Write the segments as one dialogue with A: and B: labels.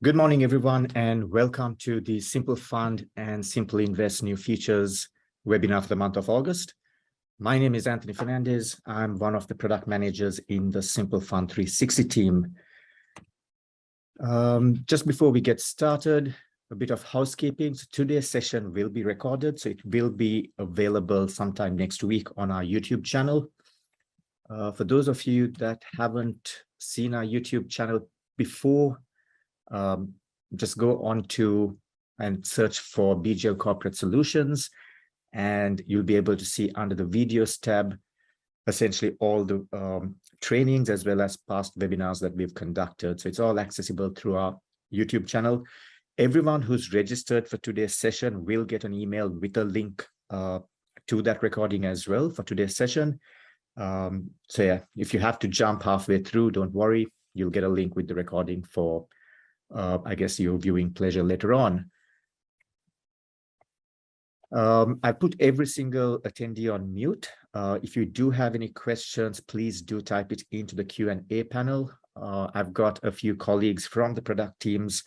A: Good morning, everyone, and welcome to the Simple Fund and Simple Invest New Features webinar for the month of August. My name is Anthony Fernandez. I'm one of the product managers in the Simple Fund 360 team. Just before we get started, a bit of housekeeping. So today's session will be recorded, so it will be available sometime next week on our YouTube channel. For those of you that haven't seen our YouTube channel before, just go on to and search for BGL Corporate Solutions, and you'll be able to see under the videos tab essentially all the trainings as well as past webinars that we've conducted. So it's all accessible through our YouTube channel. Everyone who's registered for today's session will get an email with a link to that recording as well for today's session. So yeah, if you have to jump halfway through, don't worry, you'll get a link with the recording for I guess your viewing pleasure later on. I put every single attendee on mute. If you do have any questions, please do type it into the Q&A panel. I've got a few colleagues from the product teams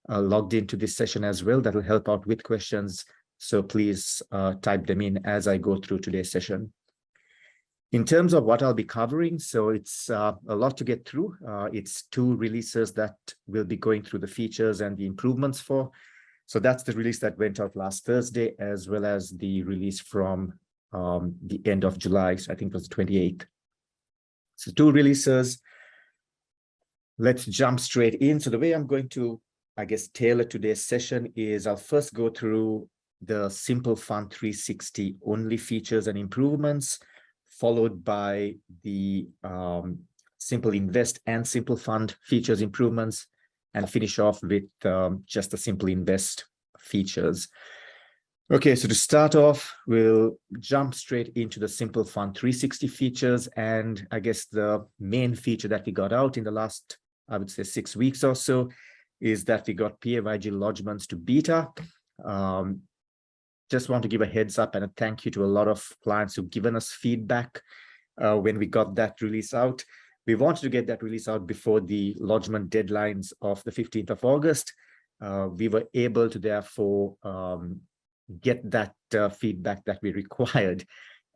A: logged into this session as well that will help out with questions. So please type them in as I go through today's session. In terms of what I'll be covering, so it's a lot to get through. It's 2 releases that we'll be going through the features and the improvements for. So that's the release that went out last Thursday, as well as the release from the end of July. So I think it was the 28th. So 2 releases. Let's jump straight in. So the way I'm going to, I guess, tailor today's session is I'll first go through the Simple Fund 360 only features and improvements, followed by the Simple Invest and Simple Fund features improvements, and finish off with just the Simple Invest features. Okay, so to start off, we'll jump straight into the Simple Fund 360 features. And I guess the main feature that we got out in the last, I would say, 6 weeks or so is that we got PAYG lodgements to beta. Just want to give a heads up and a thank you to a lot of clients who've given us feedback when we got that release out. We wanted to get that release out before the lodgement deadlines of the 15th of August. We were able to therefore get that feedback that we required.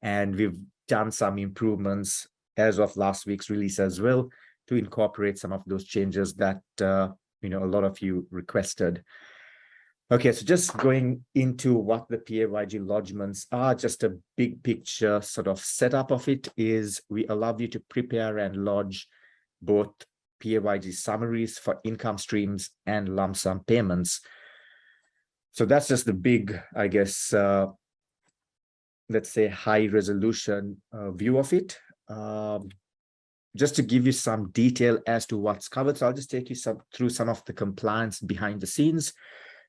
A: And we've done some improvements as of last week's release as well to incorporate some of those changes that a lot of you requested. Okay, so just going into what the PAYG lodgements are, just a big picture sort of setup of it is we allow you to prepare and lodge both PAYG summaries for income streams and lump sum payments. So that's just the big, I guess, let's say high resolution view of it. Just to give you some detail as to what's covered, so I'll just take you through some of the compliance behind the scenes.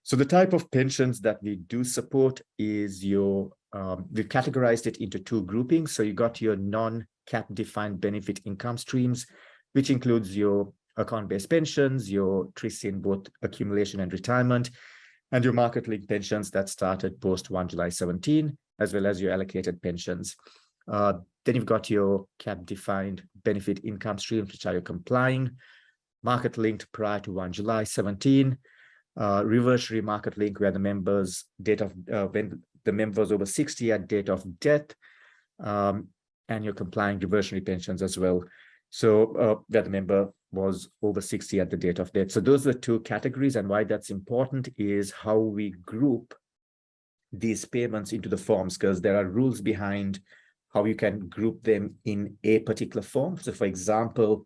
A: So the type of pensions that we do support is we've categorized it into 2 groupings. So you got your non-cap defined benefit income streams, which includes your account-based pensions, your TRIS in both accumulation and retirement, and your market-linked pensions that started post 1 July 17, as well as your allocated pensions. Then you've got your cap defined benefit income streams, which are your complying, market-linked prior to 1 July 17, reversionary market link where the members when the members over 60 at date of death, and your complying reversionary pensions as well. So where the member was over 60 at the date of death. So those are the 2 categories, and why that's important is how we group these payments into the forms, because there are rules behind how you can group them in a particular form. So for example,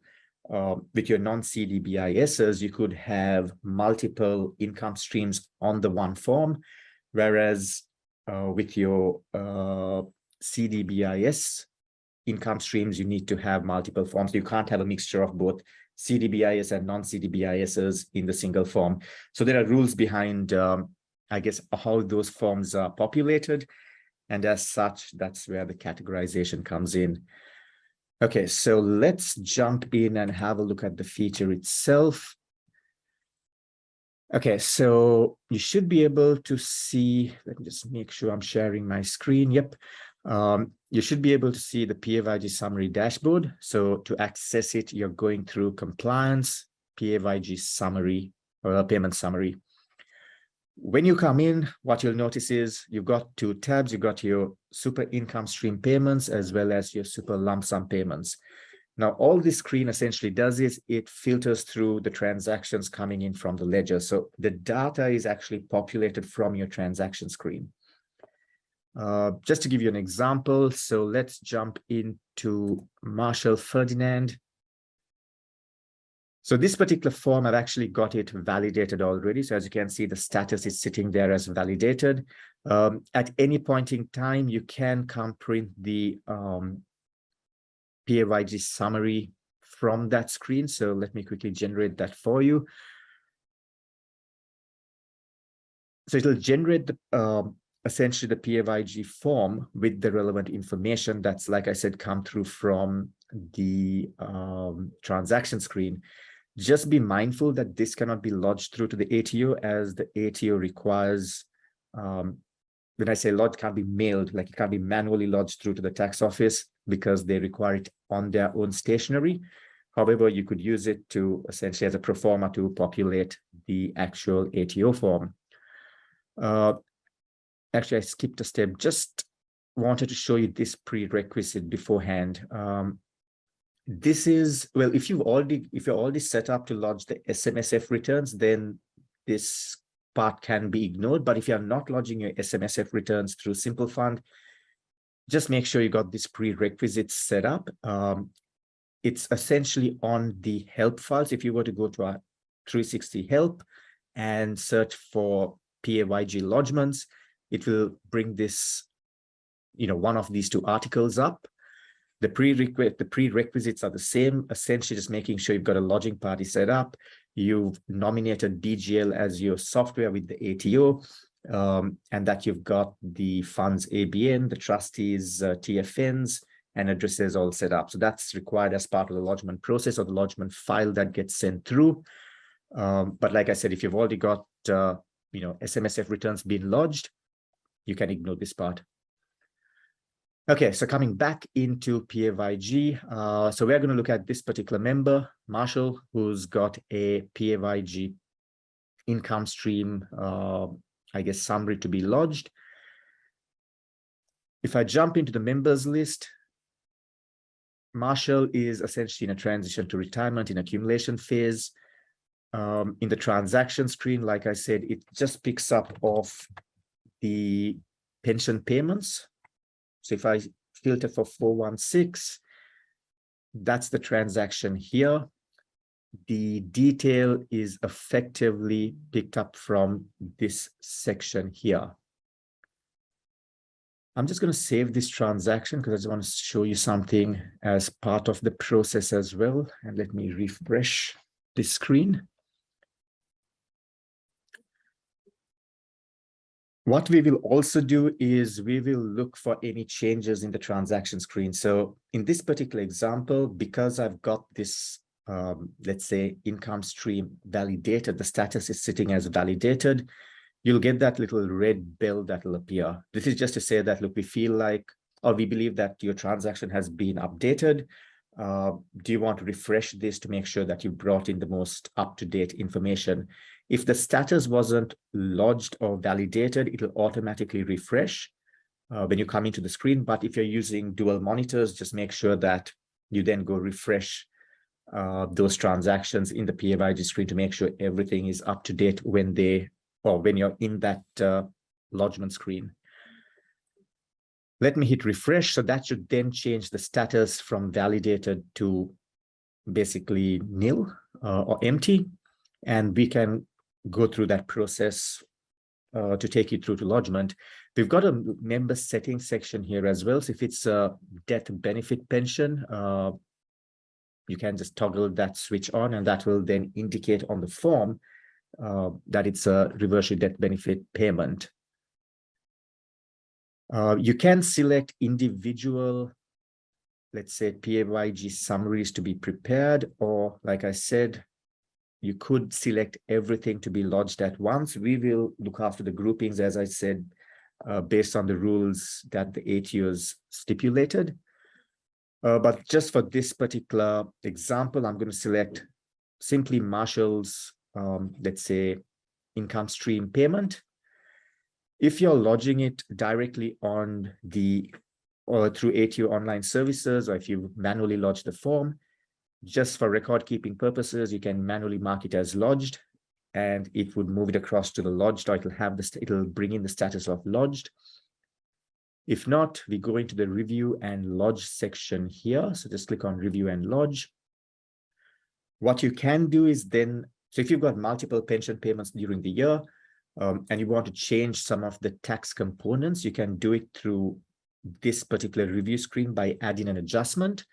A: with your non-CDBISs, you could have multiple income streams on the one form, whereas with your CDBIS income streams, you need to have multiple forms. You can't have a mixture of both CDBIS and non-CDBISs in the single form. So there are rules behind, I guess, how those forms are populated. And as such, that's where the categorization comes in. Okay, so let's jump in and have a look at the feature itself. Okay, so you should be able to see, let me just make sure I'm sharing my screen. Yep. You should be able to see the PAYG summary dashboard. So to access it, you're going through compliance, PAYG summary, payment summary. When you come in, what you'll notice is you've got two tabs. You've got your super income stream payments as well as your super lump sum payments. Now, all this screen essentially does is it filters through the transactions coming in from the ledger. So the data is actually populated from your transaction screen. Just to give you an example, so let's jump into Marshall Ferdinand. So this particular form, I've actually got it validated already. So as you can see, the status is sitting there as validated. At any point in time, you can come print the PAYG summary from that screen. So let me quickly generate that for you. So it'll generate the essentially the PAYG form with the relevant information that's, like I said, come through from the transaction screen. Just be mindful that this cannot be lodged through to the ATO, as the ATO requires, when I say lodged, can't be mailed, like it can't be manually lodged through to the tax office because they require it on their own stationery. However, you could use it to essentially as a pro forma to populate the actual ATO form. Actually, I skipped a step. Just wanted to show you this prerequisite beforehand. This is, well, if you're already set up to lodge the SMSF returns, then this part can be ignored. But if you're not lodging your SMSF returns through Simple Fund, just make sure you got this prerequisites set up. It's essentially on the help files. If you were to go to our 360 help and search for PAYG lodgements, it will bring this, one of these two articles up. The prerequisites are the same, essentially just making sure you've got a lodging party set up. You've nominated DGL as your software with the ATO, and that you've got the funds ABN, the trustees TFNs, and addresses all set up. So that's required as part of the lodgement process or the lodgement file that gets sent through. But like I said, if you've already got SMSF returns being lodged, you can ignore this part. Okay, so coming back into PAYG, so we're going to look at this particular member, Marshall, who's got a PAYG income stream, summary to be lodged. If I jump into the members list, Marshall is essentially in a transition to retirement in accumulation phase. In the transaction screen, like I said, it just picks up off the pension payments. So if I filter for 416, that's the transaction here. The detail is effectively picked up from this section here. I'm just going to save this transaction because I just want to show you something as part of the process as well. And let me refresh this screen. What we will also do is we will look for any changes in the transaction screen. So in this particular example, because I've got this, let's say, income stream validated, the status is sitting as validated, you'll get that little red bell that will appear. This is just to say that, look, we feel like, or we believe that your transaction has been updated. Do you want to refresh this to make sure that you brought in the most up-to-date information? If the status wasn't lodged or validated, it'll automatically refresh when you come into the screen. But if you're using dual monitors, just make sure that you then go refresh those transactions in the PAYG screen to make sure everything is up to date when you're in that lodgement screen. Let me hit refresh. So that should then change the status from validated to basically nil or empty. And we can go through that process to take you through to lodgement. We've got a member settings section here as well. So if it's a death benefit pension, you can just toggle that switch on, and that will then indicate on the form that it's a reversion death benefit payment. You can select individual, let's say, PAYG summaries to be prepared, or like I said, you could select everything to be lodged at once. We will look after the groupings, as I said, based on the rules that the ATOs stipulated. But just for this particular example, I'm going to select simply Marshall's let's say, income stream payment. If you're lodging it directly on the or through ATO online services, or if you manually lodge the form, just for record keeping purposes, you can manually mark it as lodged, and it would move it across to the lodged, or it'll bring in the status of lodged. If not, we go into the review and lodge section here. So just click on review and lodge. What you can do is then, so if you've got multiple pension payments during the year, and you want to change some of the tax components, you can do it through this particular review screen by adding an adjustment.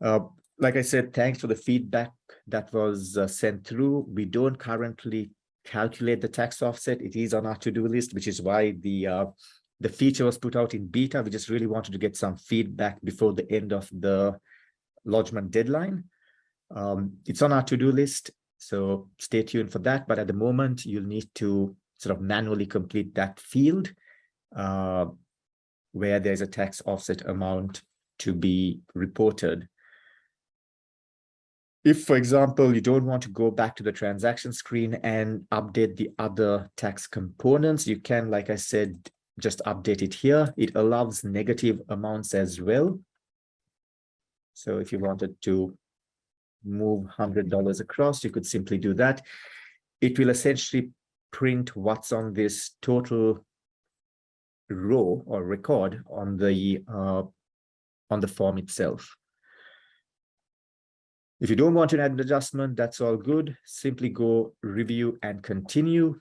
A: Like I said, thanks for the feedback that was sent through. We don't currently calculate the tax offset. It is on our to-do list, which is why the feature was put out in beta. We just really wanted to get some feedback before the end of the lodgement deadline. It's on our to-do list, so stay tuned for that. But at the moment, you'll need to sort of manually complete that field where there's a tax offset amount to be reported. If, for example, you don't want to go back to the transaction screen and update the other tax components, you can, like I said, just update it here. It allows negative amounts as well. So if you wanted to move $100 across, you could simply do that. It will essentially print what's on this total row or record on the form itself. If you don't want to add an adjustment, that's all good. Simply go review and continue.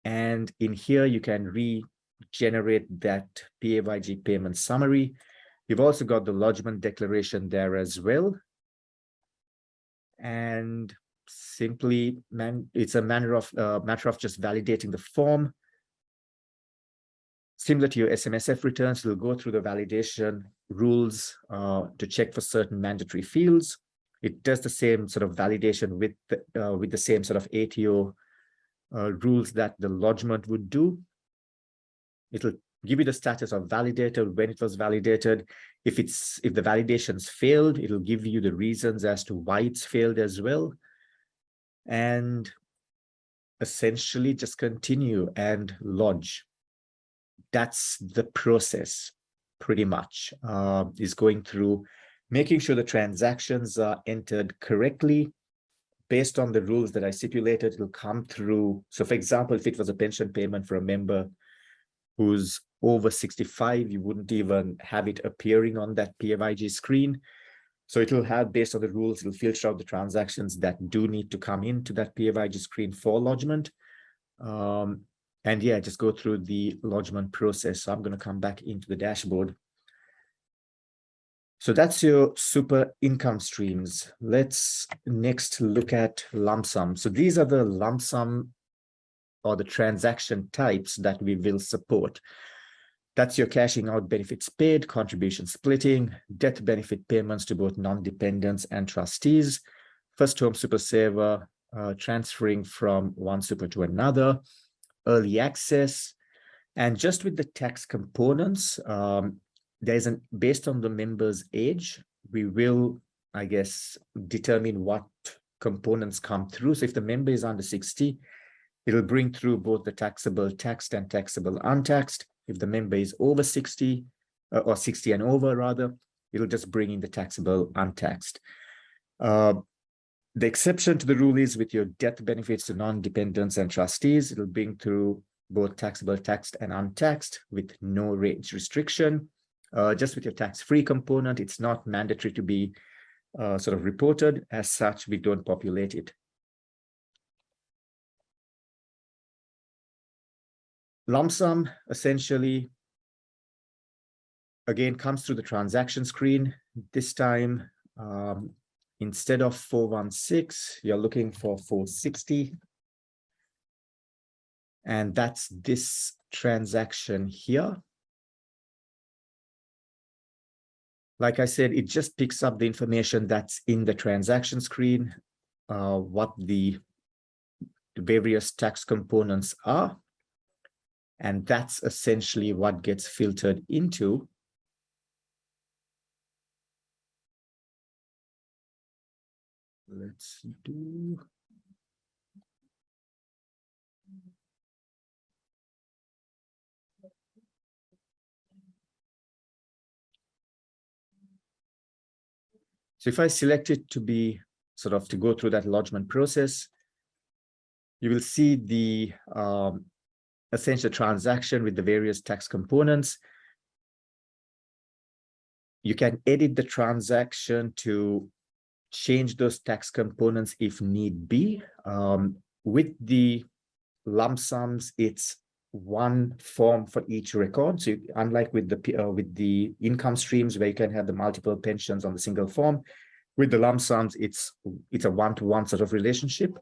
A: And in here, you can regenerate that PAYG payment summary. You've also got the lodgement declaration there as well. And simply, it's a matter of just validating the form. Similar to your SMSF returns, we'll go through the validation rules to check for certain mandatory fields. It does the same sort of validation with the same sort of ATO rules that the lodgement would do. It'll give you the status of validated, when it was validated. If the validation's failed, it'll give you the reasons as to why it's failed as well. And essentially just continue and lodge. That's the process, pretty much, is going through, making sure the transactions are entered correctly based on the rules that I stipulated. It'll come through. So for example, if it was a pension payment for a member who's over 65, you wouldn't even have it appearing on that PAYG screen. So it'll have, based on the rules, it'll filter out the transactions that do need to come into that PAYG screen for lodgement. And yeah, just go through the lodgement process. So I'm going to come back into the dashboard. So that's your super income streams. Let's next look at lump sum. So these are the lump sum or the transaction types that we will support. That's your cashing out benefits paid, contribution splitting, death benefit payments to both non-dependents and trustees, first home super saver, transferring from one super to another, early access, and just with the tax components, based on the member's age, we will, I guess, determine what components come through. So if the member is under 60, it'll bring through both the taxable taxed and taxable untaxed. If the member is over 60, or 60 and over rather, it'll just bring in the taxable untaxed. The exception to the rule is with your death benefits to non-dependents and trustees, it'll bring through both taxable taxed and untaxed with no range restriction. Just with your tax-free component, it's not mandatory to be sort of reported. As such, we don't populate it. Lump sum essentially, again, comes through the transaction screen. This time, instead of 416, you're looking for 460. And that's this transaction here. Like I said, it just picks up the information that's in the transaction screen, what the various tax components are. And that's essentially what gets filtered into let's do So if I select it to be sort of to go through that lodgement process, you will see the essential transaction with the various tax components. You can edit the transaction to change those tax components if need be. With the lump sums, it's one form for each record. So unlike with the income streams where you can have the multiple pensions on the single form, with the lump sums, it's a one-to-one sort of relationship.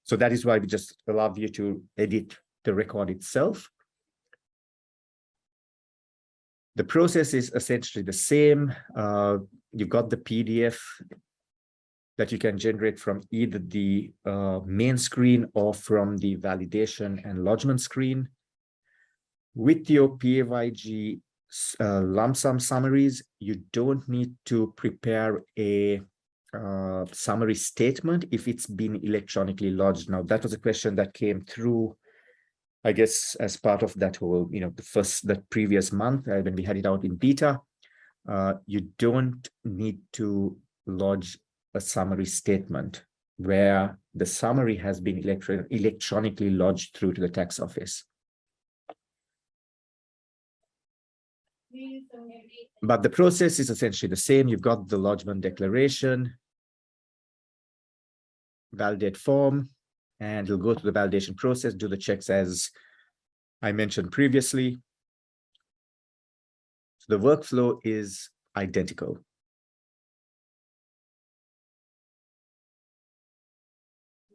A: So that is why we just allow you to edit the record itself. The process is essentially the same. You've got the PDF that you can generate from either the main screen or from the validation and lodgement screen. With your PAYG lump sum summaries, you don't need to prepare a summary statement if it's been electronically lodged. Now, that was a question that came through, I guess, as part of that whole, that previous month when we had it out in beta. You don't need to lodge a summary statement where the summary has been electronically lodged through to the tax office. But the process is essentially the same. You've got the lodgement declaration, validate form, and you'll go through the validation process, do the checks as I mentioned previously. So the workflow is identical.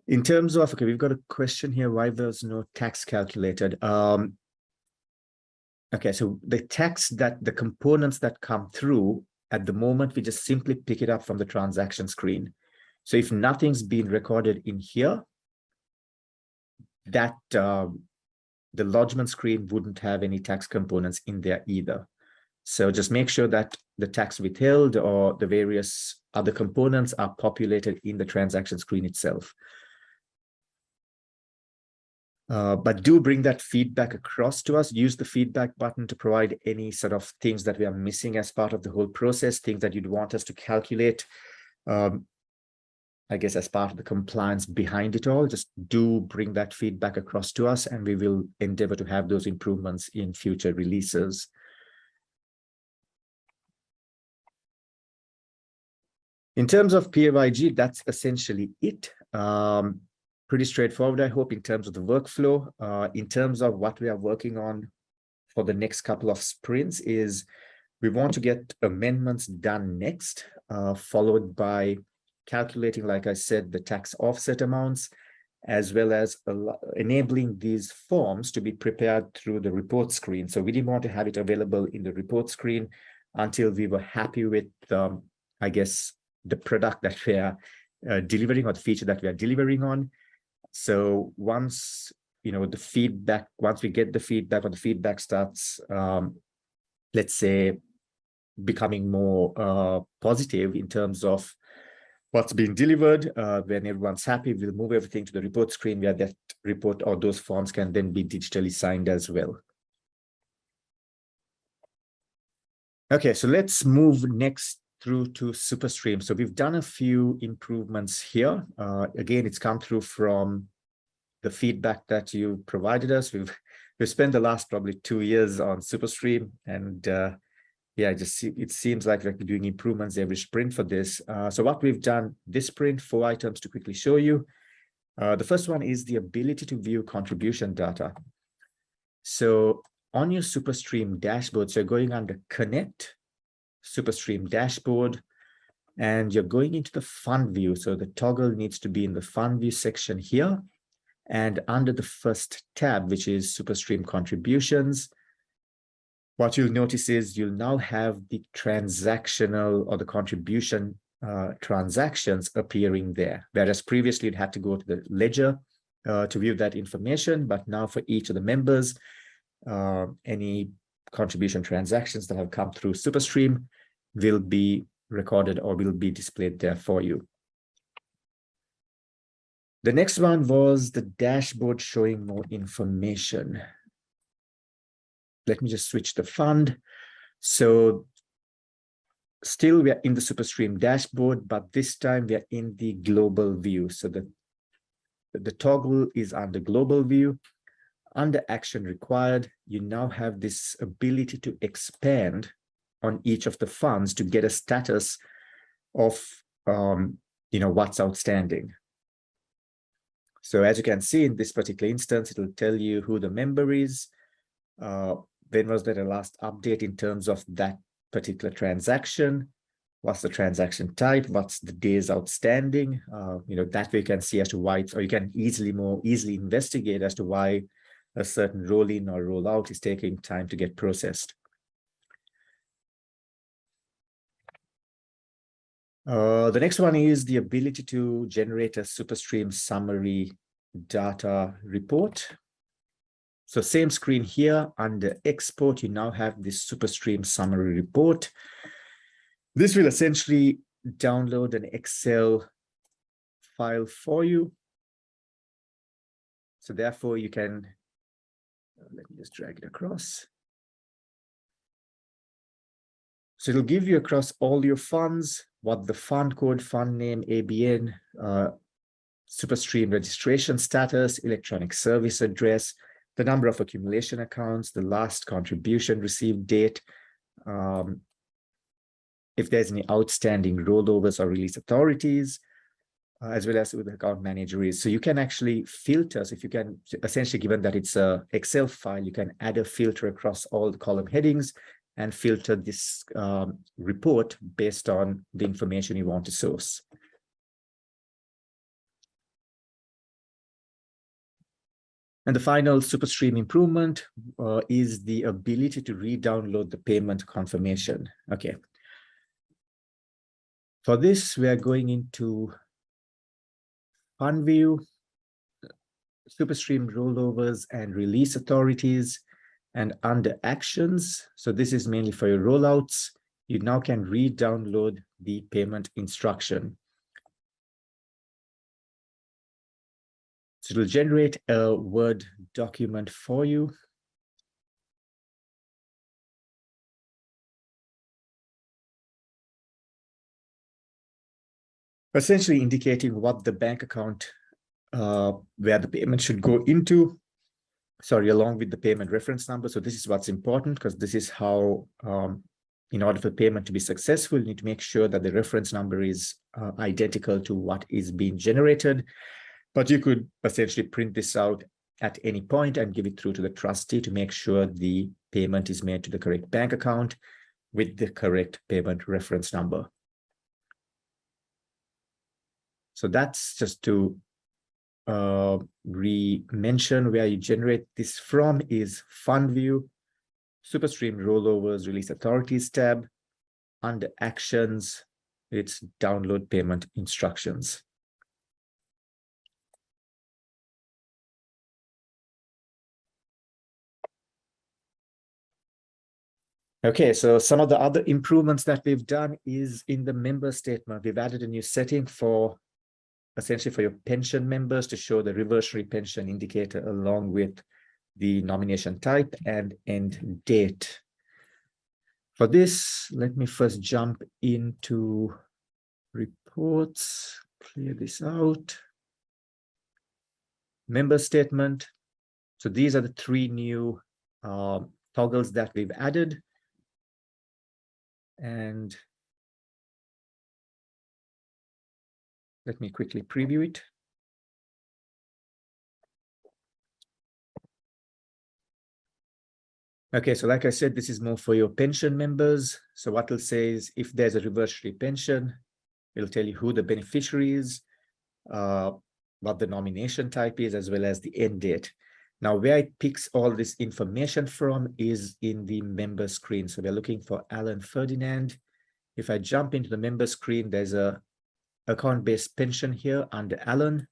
A: In terms of, okay, we've got a question here, why there's no tax calculated. Okay, so the components that come through at the moment, we just simply pick it up from the transaction screen. So if nothing's been recorded in here, that the lodgement screen wouldn't have any tax components in there either. So just make sure that the tax withheld or the various other components are populated in the transaction screen itself. But do bring that feedback across to us. Use the feedback button to provide any sort of things that we are missing as part of the whole process, things that you'd want us to calculate. I guess as part of the compliance behind it all, just do bring that feedback across to us and we will endeavor to have those improvements in future releases. In terms of PAYG, that's essentially it. Pretty straightforward, I hope, in terms of the workflow. In terms of what we are working on for the next couple of sprints is we want to get amendments done next, followed by calculating, like I said, the tax offset amounts, as well as enabling these forms to be prepared through the report screen. So we didn't want to have it available in the report screen until we were happy with, I guess, the product that we are delivering or the feature that we are delivering on. So once, the feedback, once we get the feedback or the feedback starts, let's say, becoming more positive in terms of what's being delivered, when everyone's happy, we'll move everything to the report screen where that report or those forms can then be digitally signed as well. Okay, so let's move next through to Superstream. So we've done a few improvements here. Again, it's come through from the feedback that you provided us. We've spent the last probably 2 years on Superstream, and yeah, it seems like we're doing improvements every sprint for this. So what we've done this sprint, 4 items to quickly show you. The first one is the ability to view contribution data. So on your Superstream dashboard, so you're going under Connect, Superstream dashboard, and you're going into the fund view. So the toggle needs to be in the fund view section here. And under the first tab, which is Superstream contributions, what you'll notice is you'll now have the transactional or the contribution transactions appearing there. Whereas previously you'd had to go to the ledger to view that information. But now for each of the members, any contribution transactions that have come through Superstream will be recorded or will be displayed there for you. The next one was the dashboard showing more information. Let me just switch the fund. So Still, we are in the Superstream dashboard, but this time we are in the global view. So the toggle is under global view. Under action required, you now have this ability to expand on each of the funds to get a status of what's outstanding. So as you can see in this particular instance, it will tell you who the member is, when was there a last update in terms of that particular transaction, what's the transaction type, what's the days outstanding. That way you can see as to why or you can more easily investigate as to why a certain roll in or roll out is taking time to get processed. The next one is the ability to generate a Superstream Summary data report. So same screen here. Under export, you now have this Superstream Summary report. This will essentially download an Excel file for you. So therefore you can, let me just drag it across. So it'll give you across all your funds, what the fund code, fund name, ABN, Superstream registration status, electronic service address, the number of accumulation accounts, the last contribution received date, if there's any outstanding rollovers or release authorities, as well as with the account manager is. So you can actually filter. So if you can, essentially, given that it's a Excel file, you can add a filter across all the column headings and filter this report based on the information you want to source. And the final Superstream improvement is the ability to re-download the payment confirmation. Okay. For this, we are going into Fund View, Superstream rollovers and release authorities, and under Actions. So this is mainly for your rollouts. You now can re-download the payment instruction. So it will generate a Word document for you. Essentially indicating what the bank account where the payment should go into, along with the payment reference number. So this is what's important, because this is how, in order for payment to be successful, you need to make sure that the reference number is identical to what is being generated. But you could essentially print this out at any point and give it through to the trustee to make sure the payment is made to the correct bank account with the correct payment reference number. So that's just to re-mention where you generate this from is Fund View, Superstream Rollovers, Release Authorities tab. Under Actions, it's Download Payment Instructions. Okay, so some of the other improvements that we've done is in the member statement. We've added a new setting for essentially for your pension members to show the reversionary pension indicator along with the nomination type and end date. For this, let me first jump into reports, clear this out. Member statement. So these are the three new toggles that we've added. And let me quickly preview it. Okay, so like I said, this is more for your pension members. So what it'll say is if there's a reversionary pension, it'll tell you who the beneficiary is, what the nomination type is, as well as the end date. Now, where it picks all this information from is in the member screen. So we're looking for Alan Ferdinand. If I jump into the member screen, there's a account-based pension here under Alan,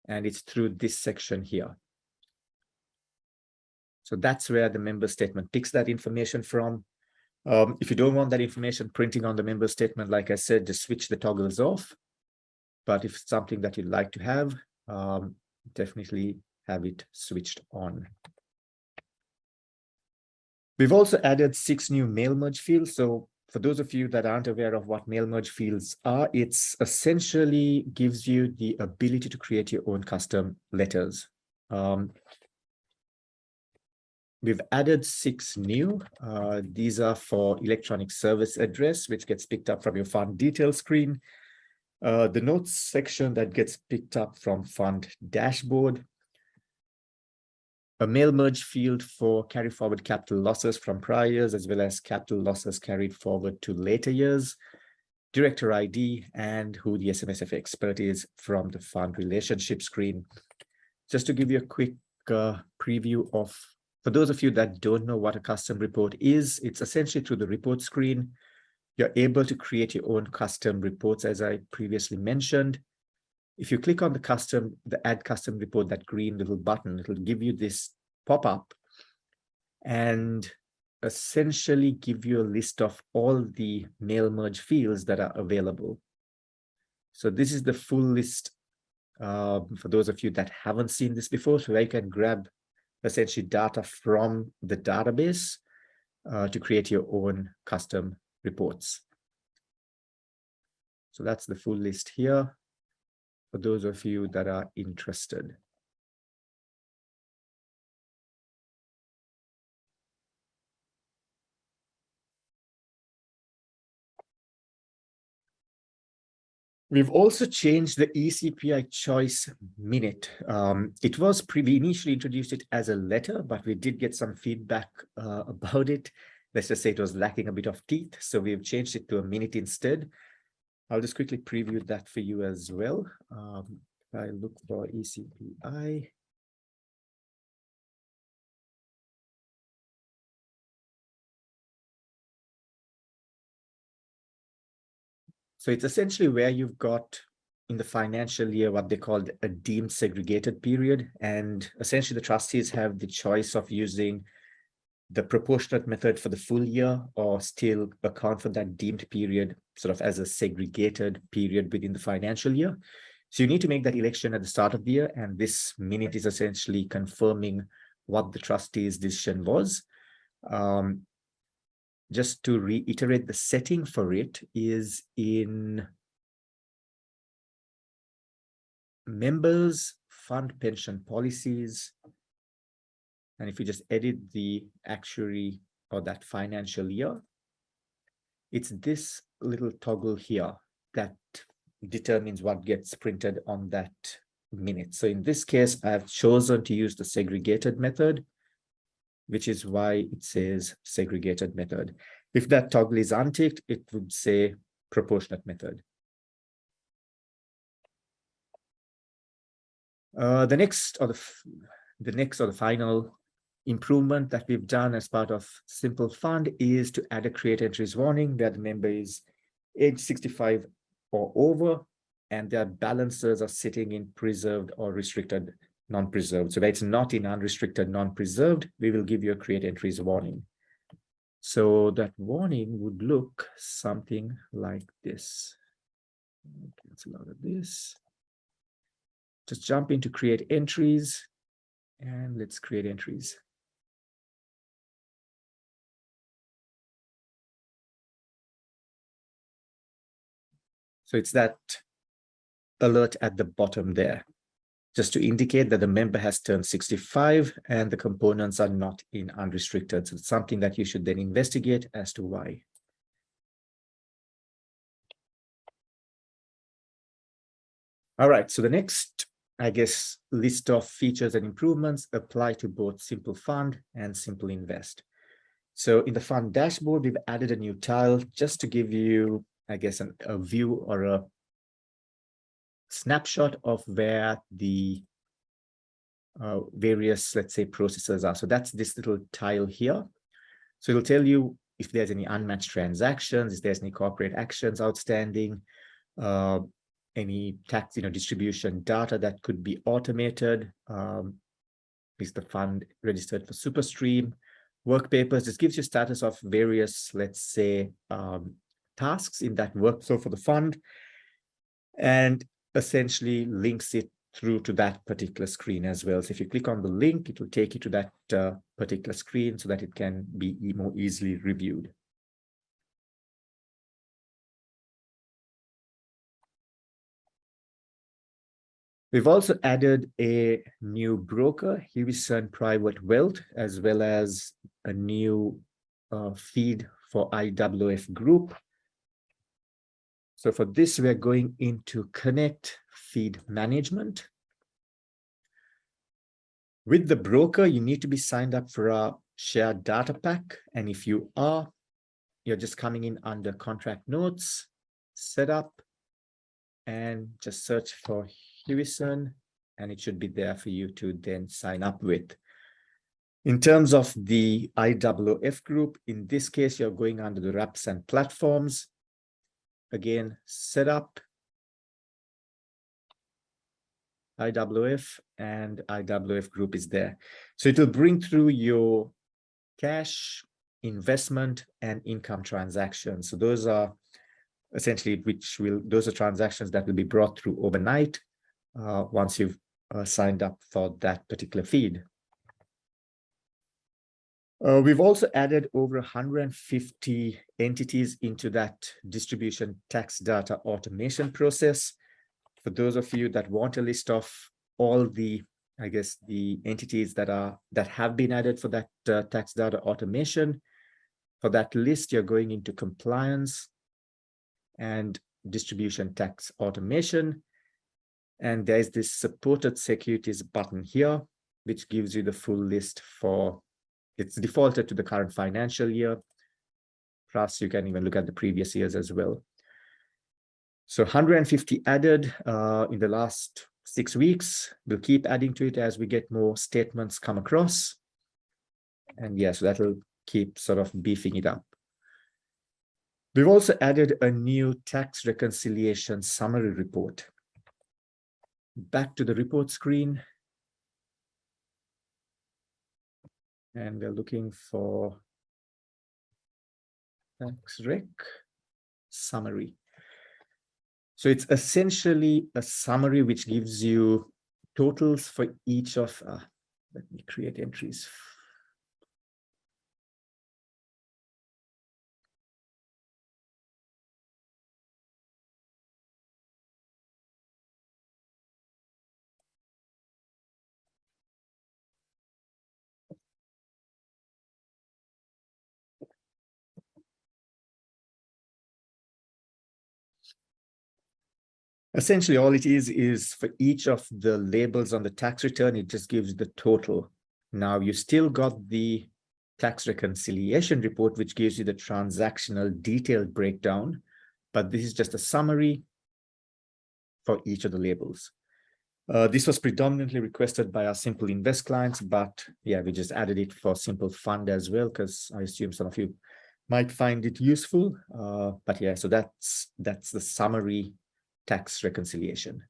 A: and it's through this section here. So that's where the member statement picks that information from. If you don't want that information printing on the member statement, like I said, just switch the toggles off. But if it's something that you'd like to have, definitely have it switched on. We've also added 6 new mail merge fields. So for those of you that aren't aware of what mail merge fields are, it's essentially gives you the ability to create your own custom letters. We've added 6 new. These are for electronic service address, which gets picked up from your fund detail screen. The notes section that gets picked up from fund dashboard. A mail merge field for carry forward capital losses from prior years, as well as capital losses carried forward to later years. Director ID and who the SMSF expert is from the fund relationship screen. Just to give you a quick preview of, for those of you that don't know what a custom report is, it's essentially through the report screen. You're able to create your own custom reports, as I previously mentioned. If you click on the add custom report, that green little button, it'll give you this pop-up and essentially give you a list of all the mail merge fields that are available. So this is the full list for those of you that haven't seen this before, so where you can grab essentially data from the database to create your own custom reports. So that's the full list here for those of you that are interested. We've also changed the ECPI choice minute. We initially introduced it as a letter, but we did get some feedback about it. Let's just say it was lacking a bit of teeth. So we've changed it to a minute instead. I'll just quickly preview that for you as well. If I look for ECPI. So it's essentially where you've got in the financial year what they call a deemed segregated period. And essentially the trustees have the choice of using the proportionate method for the full year or still account for that deemed period sort of as a segregated period within the financial year. So you need to make that election at the start of the year, and this minute is essentially confirming what the trustees' decision was. Just to reiterate, the setting for it is in members, fund pension policies. And if you just edit the actuary or that financial year, it's this little toggle here that determines what gets printed on that minute. So in this case, I've chosen to use the segregated method, which is why it says segregated method. If that toggle is unticked, it would say proportionate method. The next or the final improvement that we've done as part of Simple Fund is to add a create entries warning where the member is age 65 or over, and their balances are sitting in preserved or restricted non-preserved. So where it's not in unrestricted non-preserved, we will give you a create entries warning. So that warning would look something like this. Cancel out of this. Just jump into create entries and let's create entries. So it's that alert at the bottom there, just to indicate that the member has turned 65 and the components are not in unrestricted. So it's something that you should then investigate as to why. All right, so the next, I guess, list of features and improvements apply to both Simple Fund and Simple Invest. So in the fund dashboard, we've added a new tile just to give you, I guess, a view or a snapshot of where the various, let's say, processes are. So that's this little tile here. So it'll tell you if there's any unmatched transactions, if there's any corporate actions outstanding, any tax, distribution data that could be automated. Is the fund registered for Superstream? Work papers. This gives you status of various, let's say, tasks in that workflow for the fund, and essentially links it through to that particular screen as well. So if you click on the link, it will take you to that particular screen so that it can be more easily reviewed. We've also added a new broker, Hewison Private Wealth, as well as a new feed for IWF Group. So for this, we're going into Connect Feed Management. With the broker, you need to be signed up for our shared data pack. And if you are, you're just coming in under Contract Notes, Setup, and just search for Hewison, and it should be there for you to then sign up with. In terms of the IWF group, in this case, you're going under the wraps and platforms. Again, Setup, IWF, and IWF group is there. So it will bring through your cash, investment, and income transactions. So those are essentially those are transactions that will be brought through overnight once you've signed up for that particular feed. We've also added over 150 entities into that distribution tax data automation process. For those of you that want a list of all the, I guess, the entities that have been added for that tax data automation, for that list, you're going into compliance and distribution tax automation. And there's this supported securities button here, which gives you the full list for, it's defaulted to the current financial year. Plus, you can even look at the previous years as well. So 150 added in the last 6 weeks. We'll keep adding to it as we get more statements come across. And yeah, so that'll keep sort of beefing it up. We've also added a new tax reconciliation summary report. Back to the report screen. And we're looking for tax rec summary. So it's essentially a summary which gives you totals for each of, let me create entries. Essentially, all it is for each of the labels on the tax return, it just gives the total. Now, you still got the tax reconciliation report, which gives you the transactional detailed breakdown, but this is just a summary for each of the labels. This was predominantly requested by our Simple Invest clients, but yeah, we just added it for Simple Fund as well, because I assume some of you might find it useful. But yeah, so that's the summary tax reconciliation.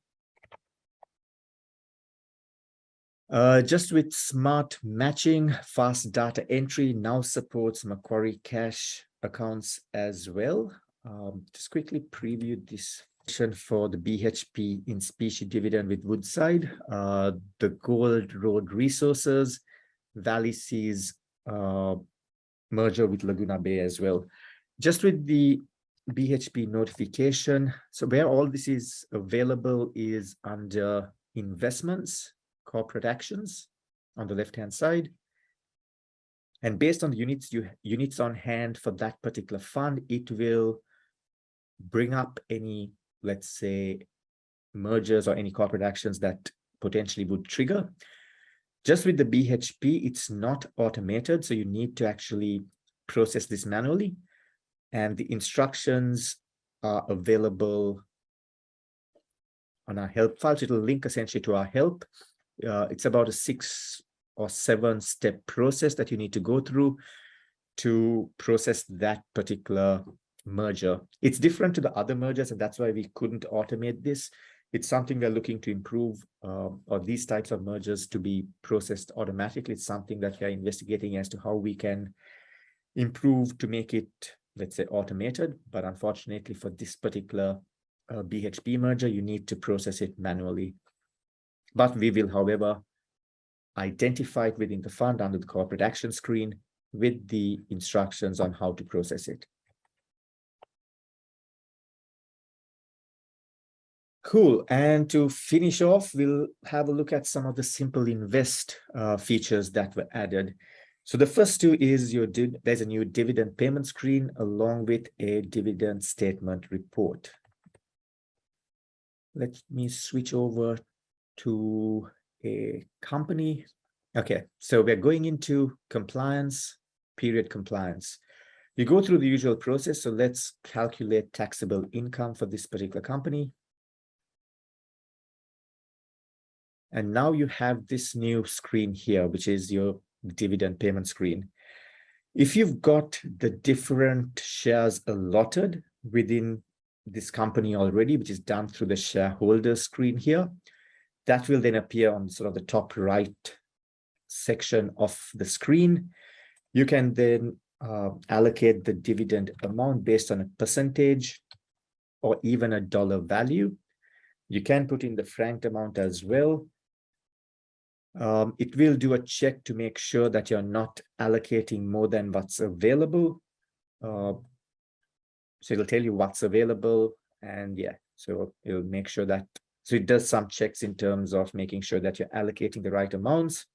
A: Just with smart matching, fast data entry now supports Macquarie Cash accounts as well. Just quickly preview this for the BHP in specie dividend with Woodside, the Gold Road Resources, Valley Seas merger with Laguna Bay as well. Just with the BHP notification, so where all this is available is under investments, corporate actions on the left-hand side. And based on the units on hand for that particular fund, it will bring up any, let's say, mergers or any corporate actions that potentially would trigger. Just with the BHP, it's not automated, so you need to actually process this manually. And the instructions are available on our help file. So it'll link essentially to our help. It's about a 6 or 7 step process that you need to go through to process that particular merger. It's different to the other mergers, and that's why we couldn't automate this. It's something we're looking to improve, or these types of mergers to be processed automatically. It's something that we're investigating as to how we can improve to make it, let's say, automated. But unfortunately, for this particular BHP merger, you need to process it manually. But we will, however, identify it within the fund under the corporate action screen with the instructions on how to process it. Cool. And to finish off, we'll have a look at some of the simple invest features that were added. So the first two is there's a new dividend payment screen along with a dividend statement report. Let me switch over to a company. Okay, so we're going into compliance, period compliance. You go through the usual process. So let's calculate taxable income for this particular company. And now you have this new screen here, which is your dividend payment screen. If you've got the different shares allotted within this company already, which is done through the shareholder screen here, that will then appear on sort of the top right section of the screen. You can then allocate the dividend amount based on a percentage or even a dollar value. You can put in the franked amount as well. It will do a check to make sure that you're not allocating more than what's available. So it'll tell you what's available, and yeah, so it'll make sure that, so it does some checks in terms of making sure that you're allocating the right amounts.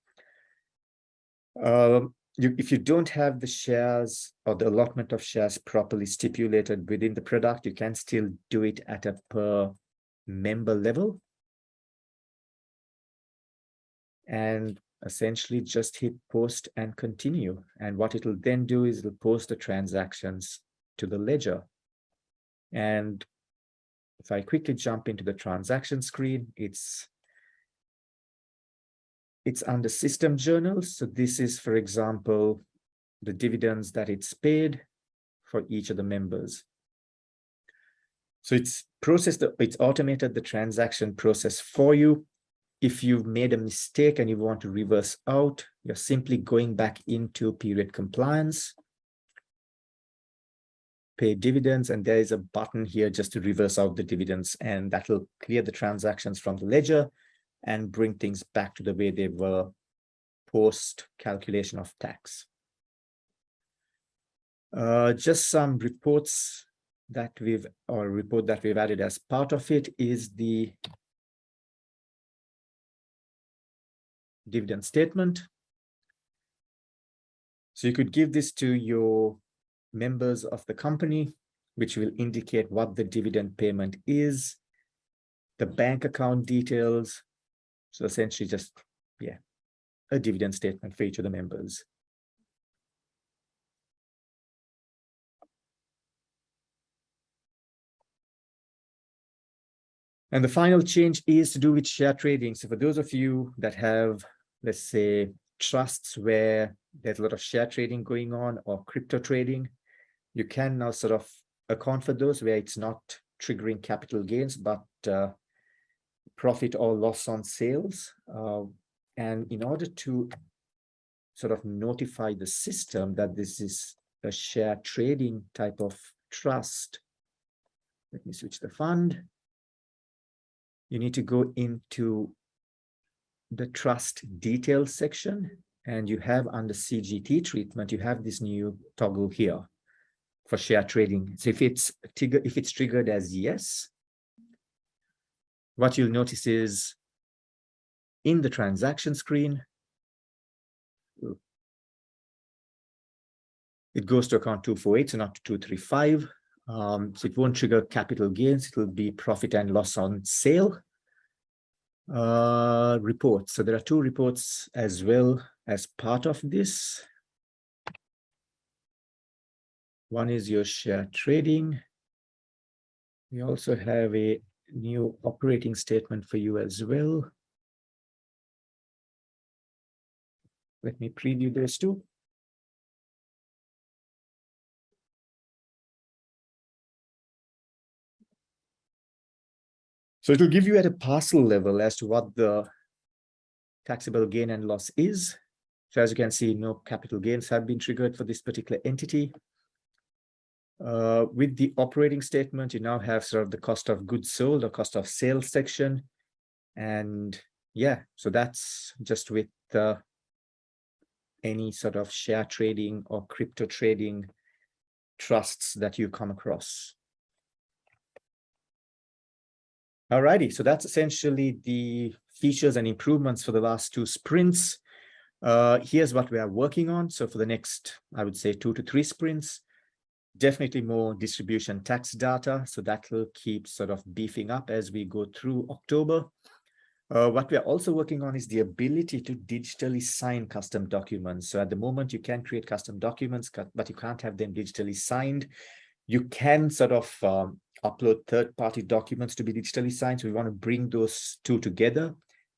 A: If you don't have the shares or the allotment of shares properly stipulated within the product, you can still do it at a per member level. And essentially just hit post and continue. And what it'll then do is it'll post the transactions to the ledger. And if I quickly jump into the transaction screen, it's under system journals. So this is, for example, the dividends that it's paid for each of the members. So it's automated the transaction process for you. If you've made a mistake and you want to reverse out, you're simply going back into period compliance, pay dividends, and there is a button here just to reverse out the dividends, and that will clear the transactions from the ledger and bring things back to the way they were post calculation of tax. Just some reports that report that we've added as part of it is the dividend statement. So you could give this to your members of the company, which will indicate what the dividend payment is, the bank account details. So essentially just, yeah, a dividend statement for each of the members. And the final change is to do with share trading. So for those of you that have, let's say, trusts where there's a lot of share trading going on or crypto trading, you can now sort of account for those where it's not triggering capital gains, but profit or loss on sales. And in order to sort of notify the system that this is a share trading type of trust, let me switch the fund. You need to go into the trust details section, and you have under CGT treatment, you have this new toggle here for share trading. So if it's triggered as yes, what you'll notice is in the transaction screen, it goes to account 248, so not to 235. So it won't trigger capital gains. It will be profit and loss on sale. Reports. So there are two reports as well as part of this. One is your share trading. We also have a new operating statement for you as well. Let me preview those two. So it will give you at a parcel level as to what the taxable gain and loss is. So as you can see, no capital gains have been triggered for this particular entity. With the operating statement, you now have sort of the cost of goods sold or cost of sales section. And yeah, so that's just with any sort of share trading or crypto trading trusts that you come across. Alrighty, so that's essentially the features and improvements for the last 2 sprints. Here's what we are working on. So for the next, I would say 2 to 3 sprints, definitely more distribution tax data. So that will keep sort of beefing up as we go through October. What we are also working on is the ability to digitally sign custom documents. So at the moment, you can create custom documents, but you can't have them digitally signed. You can sort of upload third-party documents to be digitally signed. So we want to bring those two together,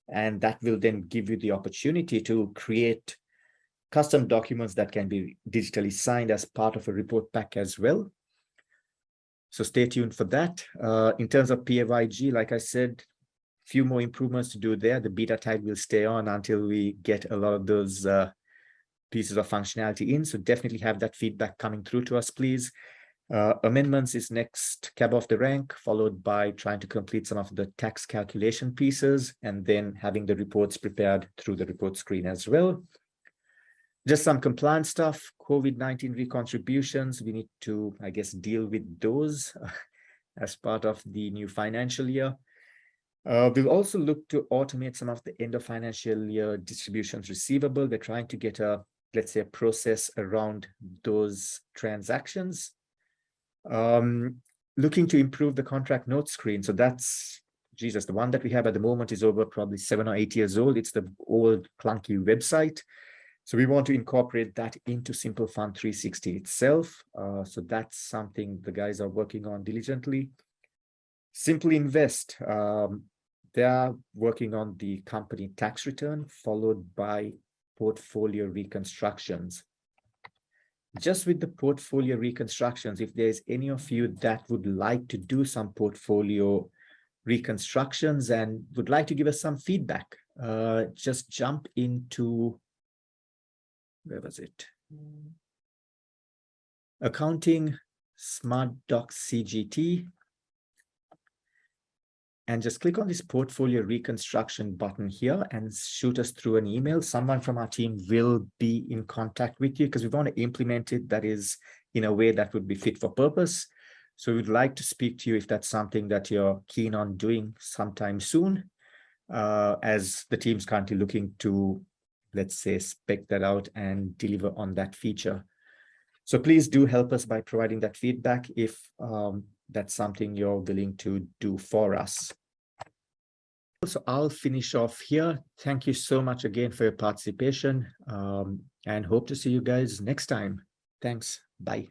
A: and that will then give you the opportunity to create custom documents that can be digitally signed as part of a report pack as well. So stay tuned for that. In terms of PAYG, like I said, few more improvements to do there. The beta tag will stay on until we get a lot of those pieces of functionality in. So definitely have that feedback coming through to us, please. Amendments is next cab off the rank, followed by trying to complete some of the tax calculation pieces and then having the reports prepared through the report screen as well. Just some compliance stuff, COVID-19 recontributions. We need to, I guess, deal with those as part of the new financial year. We'll also look to automate some of the end of financial year distributions receivable. We're trying to get a, let's say, a process around those transactions. Looking to improve the contract note screen. So that's, Jesus, the one that we have at the moment is over probably 7 or 8 years old. It's the old clunky website. So we want to incorporate that into Simple Fund 360 itself. So that's something the guys are working on diligently. Simply Invest. They are working on the company tax return, followed by portfolio reconstructions. Just with the portfolio reconstructions, if there's any of you that would like to do some portfolio reconstructions and would like to give us some feedback, just jump into, where was it? Accounting, Smart Docs CGT. And just click on this portfolio reconstruction button here and shoot us through an email. Someone from our team will be in contact with you because we want to implement it that is in a way that would be fit for purpose. So we'd like to speak to you if that's something that you're keen on doing sometime soon, as the team's currently looking to, let's say, spec that out and deliver on that feature. So please do help us by providing that feedback if that's something you're willing to do for us. So I'll finish off here. Thank you so much again for your participation, and hope to see you guys next time. Thanks. Bye.